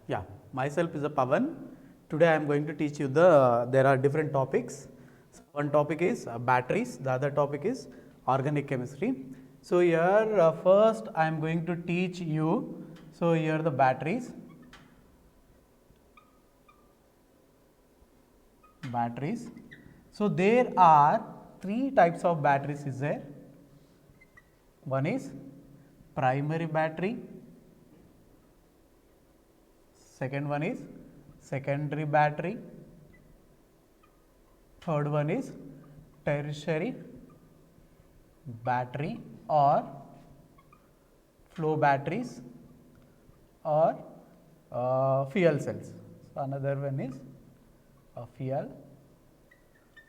Yeah, myself is a Pavan. Today I am going to teach you there are different topics. So one topic is batteries, the other topic is organic chemistry. So here first I am going to teach you, so here the batteries. Batteries. So there are three types of batteries is there. One is primary battery, second one is secondary battery, third one is tertiary battery or flow batteries or fuel cells. So another one is fuel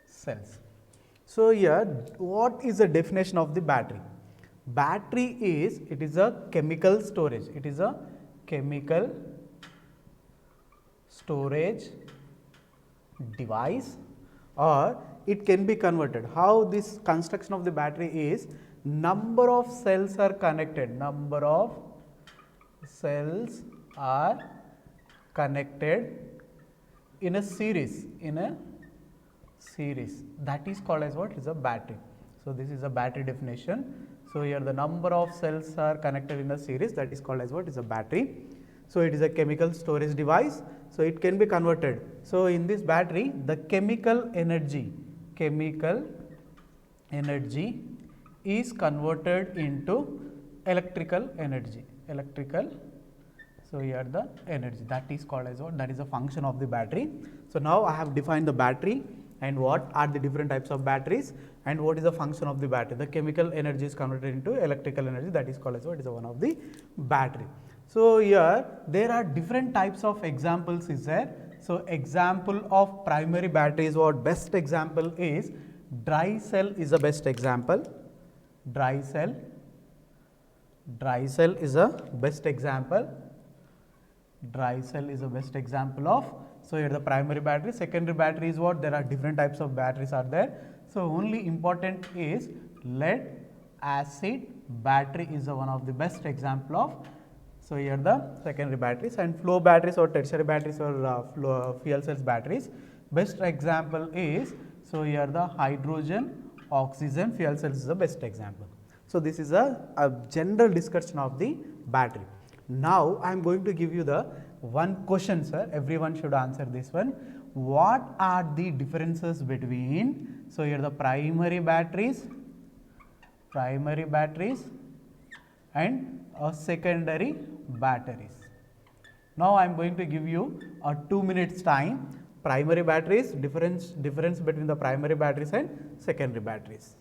cells. So here what is the definition of the battery? Battery is, it is a chemical storage. It is a chemical storage device, or it can be converted. How this construction of the battery is, number of cells are connected, number of cells are connected in a series, that is called as what? Is a battery. So this is a battery definition. So here the number of cells are connected in a series, that is called as what? Is a battery. So it is a chemical storage device, so it can be converted. So in this battery the chemical energy is converted into electrical energy. So here the energy, that is called as what? That is a function of the battery. So now I have defined the battery and what are the different types of batteries and what is the function of the battery. The chemical energy is converted into electrical energy, that is called as what? Is one of the battery. So here there are different types of examples is there. So example of primary battery is what? Best example is dry cell is the best example. Dry cell is a best example. Dry cell is the best example of. So here the primary battery. Secondary battery is what? There are different types of batteries are there. So only important is lead acid battery is the one of the best example of. So here the secondary batteries, and flow batteries or tertiary batteries or fuel cells batteries. Best example is, so here the hydrogen oxygen fuel cells is the best example. So this is a general discussion of the battery. Now I am going to give you the one question, sir. Everyone should answer this one. What are the differences between, so here the primary batteries and secondary batteries? Now I am going to give you a 2 minutes time. Primary batteries, difference between the primary batteries and secondary batteries.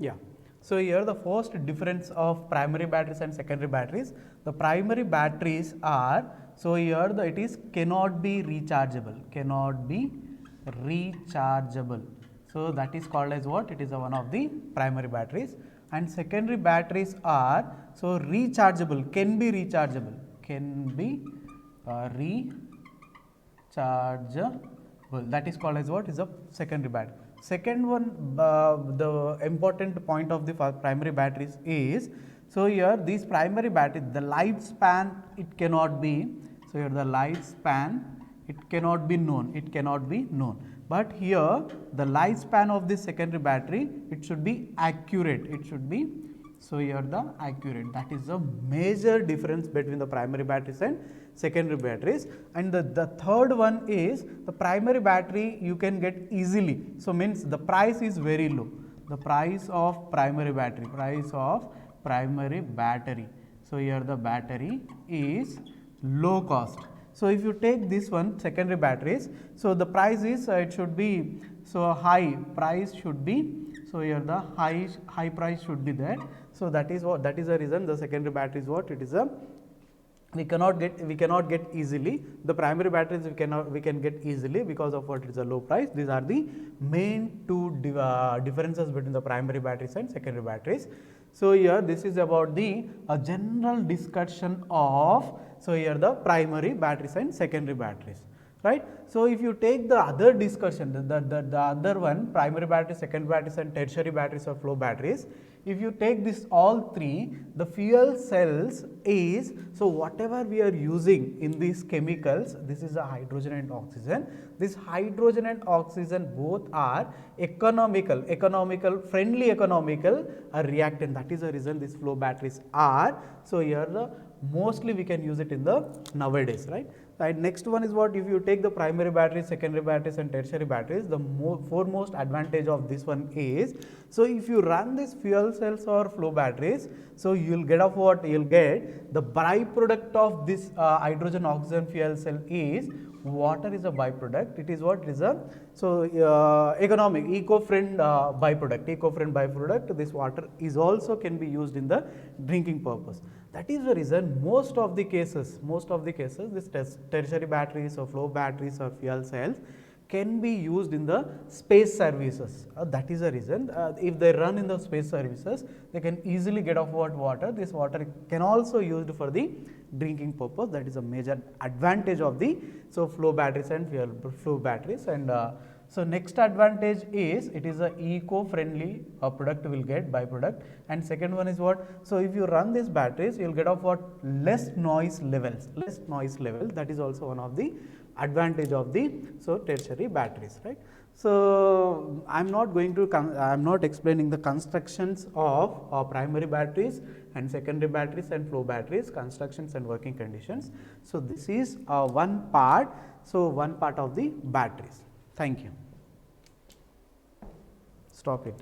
Yeah. So here the first difference of primary batteries and secondary batteries. The primary batteries are, so here it is cannot be rechargeable. So that is called as what? It is one of the primary batteries. And secondary batteries are, so rechargeable, can be rechargeable. That is called as what? Is a secondary battery. Second one, the important point of the primary batteries is, so here these primary batteries, the lifespan it cannot be, so here the lifespan it cannot be known, but here the lifespan of this secondary battery, it should be accurate, so here the accurate, that is the major difference between the primary batteries and secondary batteries. And the third one is the primary battery you can get easily. So, means the price is very low. The price of primary battery, So, here the battery is low cost. So, if you take this one secondary batteries, so the price is it should be, so high price should be, so here the high price should be there. So, that is the reason the secondary battery is what it is a we cannot get easily. The primary batteries we can get easily because of what is a low price. These are the main two differences between the primary batteries and secondary batteries. So, here this is about the general discussion of, so here the primary batteries and secondary batteries, right. So, if you take the other discussion, the other one, primary batteries, secondary batteries and tertiary batteries or flow batteries, if you take this all three, the fuel cells is, so whatever we are using in these chemicals, this is a hydrogen and oxygen. This hydrogen and oxygen both are friendly economical reactant. That is the reason these flow batteries are. So, here the mostly we can use it in the nowadays, right. And next one is what, if you take the primary batteries, secondary batteries and tertiary batteries, the foremost advantage of this one is, so if you run these fuel cells or flow batteries, so you will get of what you will get, the byproduct of this hydrogen oxygen fuel cell is water is a byproduct. It is what is a, so economic eco-friend byproduct. This water is also can be used in the drinking purpose. That is the reason most of the cases this tertiary batteries or flow batteries or fuel cells can be used in the space services. That is the reason if they run in the space services, they can easily get off water. This water can also used for the drinking purpose. That is a major advantage of the flow batteries and flow batteries. And so, next advantage is it is a eco-friendly product will get byproduct, and second one is what, so if you run these batteries you will get off what, less noise levels. That is also one of the advantage of the tertiary batteries, right. So, I am not explaining the constructions of primary batteries and secondary batteries and flow batteries, constructions and working conditions. So, this is one part of the batteries. Thank you. Stop it.